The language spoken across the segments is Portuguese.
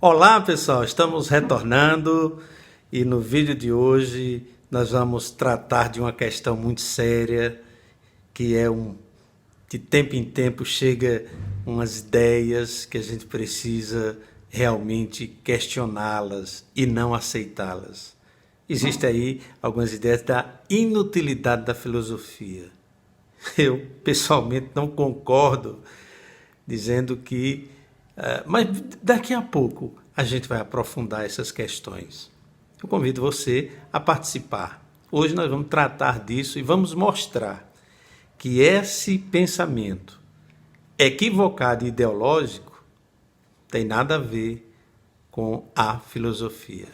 Olá pessoal, estamos retornando e no vídeo de hoje nós vamos tratar de uma questão muito séria que de tempo em tempo chega umas ideias que a gente precisa realmente questioná-las e não aceitá-las. Existem aí algumas ideias da inutilidade da filosofia. Eu pessoalmente não concordo, dizendo que mas daqui a pouco a gente vai aprofundar essas questões. Eu convido você a participar. Hoje nós vamos tratar disso e vamos mostrar que esse pensamento equivocado e ideológico tem nada a ver com a filosofia.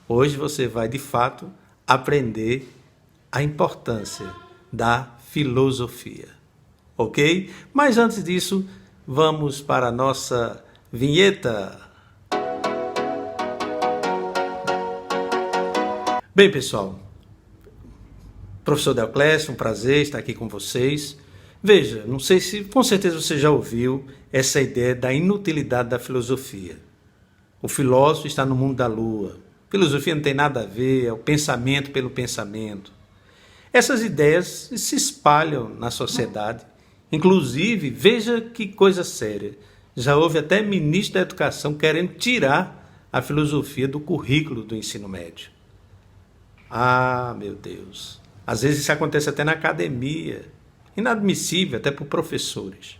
Hoje você vai, de fato, aprender a importância da filosofia. Ok? Mas antes disso, vamos para a nossa vinheta. Bem, pessoal, professor Deoclésio, um prazer estar aqui com vocês. Veja, não sei se, com certeza você já ouviu essa ideia da inutilidade da filosofia. O filósofo está no mundo da lua. Filosofia não tem nada a ver, é o pensamento pelo pensamento. Essas ideias se espalham na sociedade. Inclusive, veja que coisa séria, já houve até ministro da Educação querendo tirar a filosofia do currículo do ensino médio. Ah, meu Deus! Às vezes isso acontece até na academia. Inadmissível até por professores.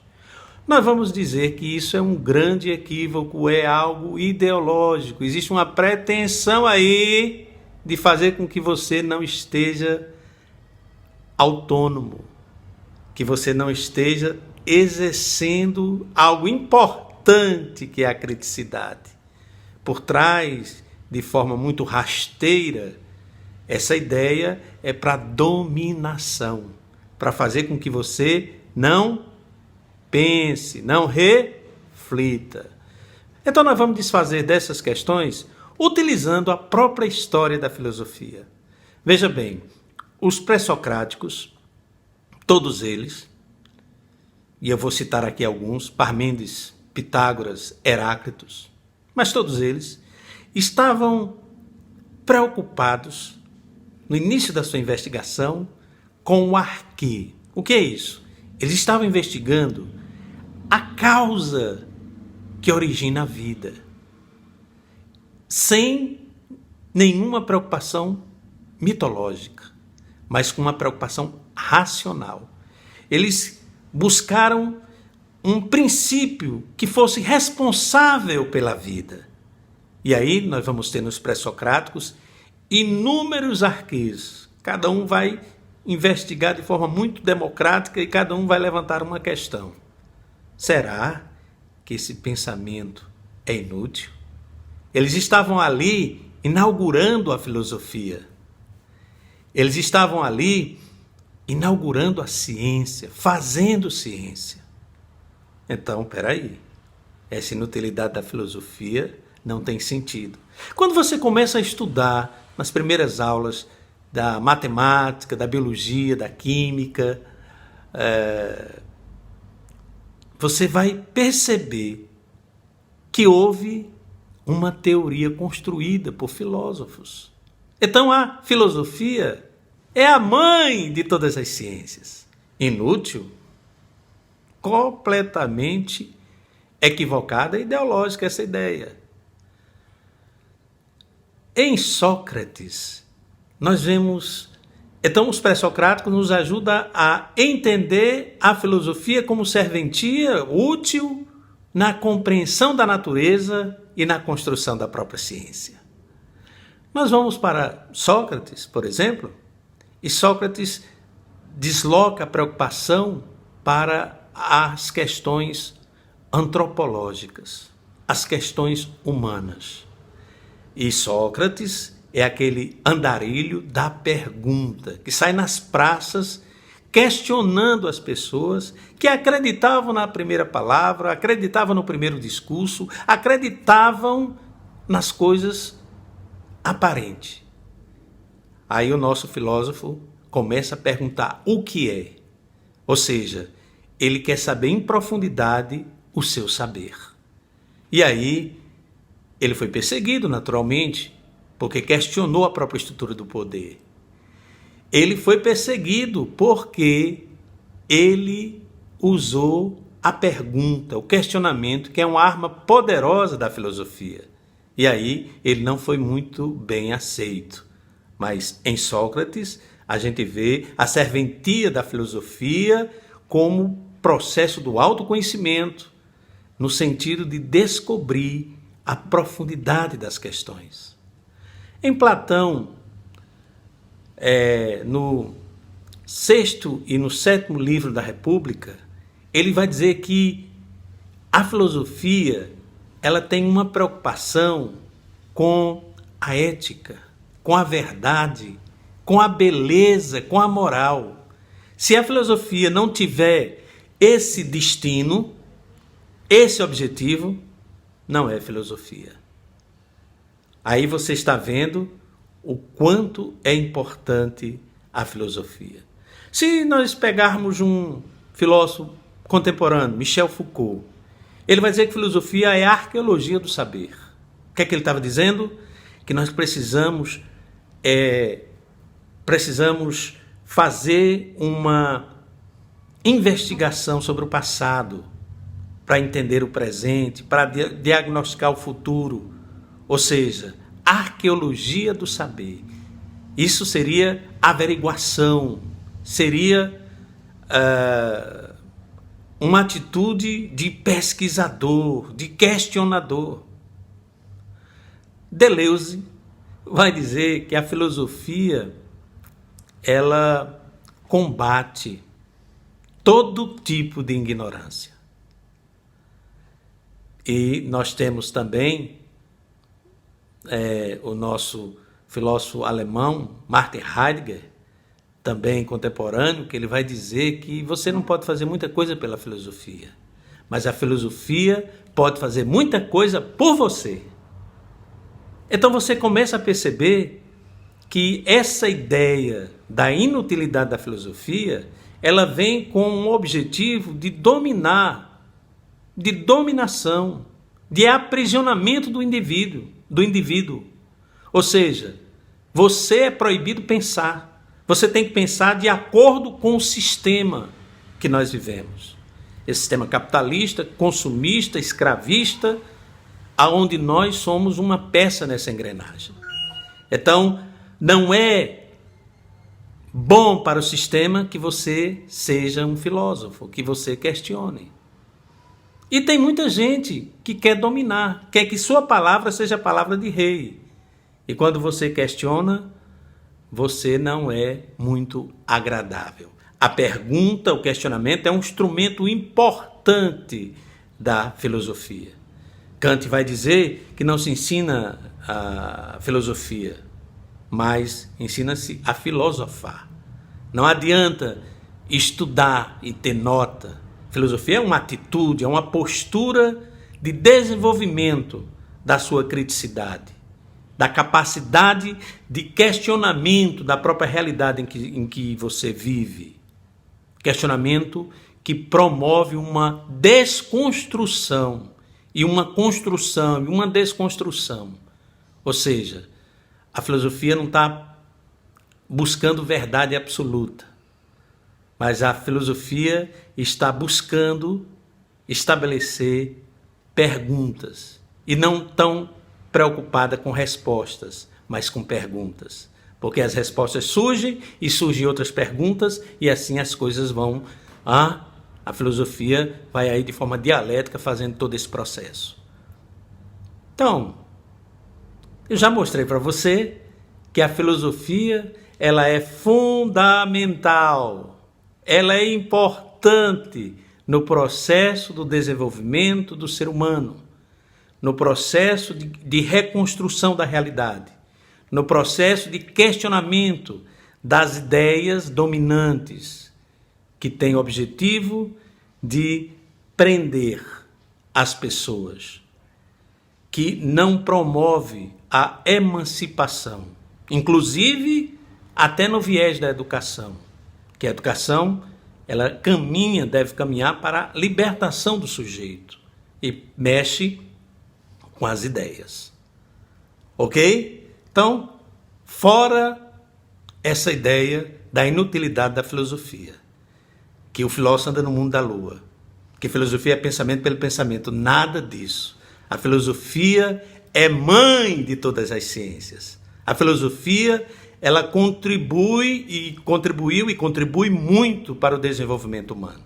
Nós vamos dizer que isso é um grande equívoco, é algo ideológico. Existe uma pretensão aí de fazer com que você não esteja autônomo, que você não esteja exercendo algo importante que é a criticidade. Por trás, de forma muito rasteira, essa ideia é para dominação, para fazer com que você não pense, não reflita. Então nós vamos desfazer dessas questões utilizando a própria história da filosofia. Veja bem, os pré-socráticos, todos eles, e eu vou citar aqui alguns, Parmênides, Pitágoras, Heráclitos, mas todos eles estavam preocupados, no início da sua investigação, com o arquê. O que é isso? Eles estavam investigando a causa que origina a vida, sem nenhuma preocupação mitológica, mas com uma preocupação racional. Eles buscaram um princípio que fosse responsável pela vida. E aí nós vamos ter nos pré-socráticos inúmeros arquês. Cada um vai investigar de forma muito democrática e cada um vai levantar uma questão. Será que esse pensamento é inútil? Eles estavam ali inaugurando a filosofia. Eles estavam ali inaugurando a ciência, fazendo ciência. Então, peraí, essa inutilidade da filosofia não tem sentido. Quando você começa a estudar nas primeiras aulas da matemática, da biologia, da química, você vai perceber que houve uma teoria construída por filósofos. Então a filosofia é a mãe de todas as ciências. Inútil? Completamente equivocada e ideológica essa ideia. Em Sócrates, nós vemos... Então, os pré-socráticos nos ajudam a entender a filosofia como serventia útil na compreensão da natureza e na construção da própria ciência. Nós vamos para Sócrates, por exemplo, e Sócrates desloca a preocupação para as questões antropológicas, as questões humanas. E Sócrates é aquele andarilho da pergunta, que sai nas praças questionando as pessoas que acreditavam na primeira palavra, acreditavam no primeiro discurso, acreditavam nas coisas aparentes. Aí o nosso filósofo começa a perguntar o que é. Ou seja, ele quer saber em profundidade o seu saber. E aí Ele foi perseguido, naturalmente, porque questionou a própria estrutura do poder. Ele foi perseguido porque ele usou a pergunta, o questionamento, que é uma arma poderosa da filosofia. E aí ele não foi muito bem aceito. Mas em Sócrates a gente vê a serventia da filosofia como processo do autoconhecimento, no sentido de descobrir a profundidade das questões. Em Platão, no 6º e no 7º livro da República, ele vai dizer que a filosofia ela tem uma preocupação com a ética, com a verdade, com a beleza, com a moral. Se a filosofia não tiver esse destino, esse objetivo, não é filosofia. Aí você está vendo o quanto é importante a filosofia. Se nós pegarmos um filósofo contemporâneo, Michel Foucault, ele vai dizer que filosofia é a arqueologia do saber. O que é que ele estava dizendo? Que nós precisamos fazer uma investigação sobre o passado para entender o presente, para diagnosticar o futuro. Ou seja, arqueologia do saber. Isso seria averiguação, seria uma atitude de pesquisador, de questionador. Deleuze vai dizer que a filosofia ela combate todo tipo de ignorância. E nós temos também o nosso filósofo alemão, Martin Heidegger, também contemporâneo, que ele vai dizer que você não pode fazer muita coisa pela filosofia, mas a filosofia pode fazer muita coisa por você. Então você começa a perceber que essa ideia da inutilidade da filosofia, ela vem com um objetivo de dominar, de dominação, de aprisionamento do indivíduo. Ou seja, você é proibido pensar. Você tem que pensar de acordo com o sistema que nós vivemos. Esse sistema capitalista, consumista, escravista, aonde nós somos uma peça nessa engrenagem. Então, não é bom para o sistema que você seja um filósofo, que você questione. E tem muita gente que quer dominar, quer que sua palavra seja a palavra de rei. E quando você questiona, você não é muito agradável. A pergunta, o questionamento é um instrumento importante da filosofia. Kant vai dizer que não se ensina a filosofia, mas ensina-se a filosofar. Não adianta estudar e ter nota. Filosofia é uma atitude, é uma postura de desenvolvimento da sua criticidade, da capacidade de questionamento da própria realidade em que você vive. Questionamento que promove uma desconstrução e uma construção e uma desconstrução. Ou seja, a filosofia não está buscando verdade absoluta, mas a filosofia está buscando estabelecer perguntas e não tão preocupada com respostas, mas com perguntas. Porque as respostas surgem e surgem outras perguntas e assim as coisas vão... A filosofia vai aí de forma dialética fazendo todo esse processo. Então, eu já mostrei para você que a filosofia ela é fundamental, ela é importante no processo do desenvolvimento do ser humano, no processo de reconstrução da realidade, no processo de questionamento das ideias dominantes, que tem o objetivo de prender as pessoas, que não promove a emancipação, inclusive até no viés da educação, que a educação ela deve caminhar para a libertação do sujeito e mexe com as ideias. Ok? Então, fora essa ideia da inutilidade da filosofia, que o filósofo anda no mundo da lua, que filosofia é pensamento pelo pensamento, nada disso. A filosofia é mãe de todas as ciências. A filosofia, ela contribuiu e contribui muito para o desenvolvimento humano,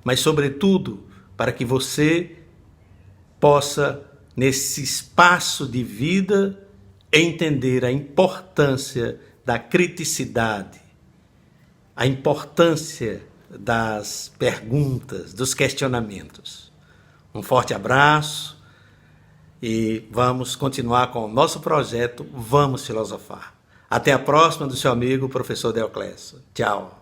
mas sobretudo para que você possa, nesse espaço de vida, entender a importância da criticidade, a importância das perguntas, dos questionamentos. Um forte abraço e vamos continuar com o nosso projeto Vamos Filosofar. Até a próxima, do seu amigo, professor Deoclésio. Tchau.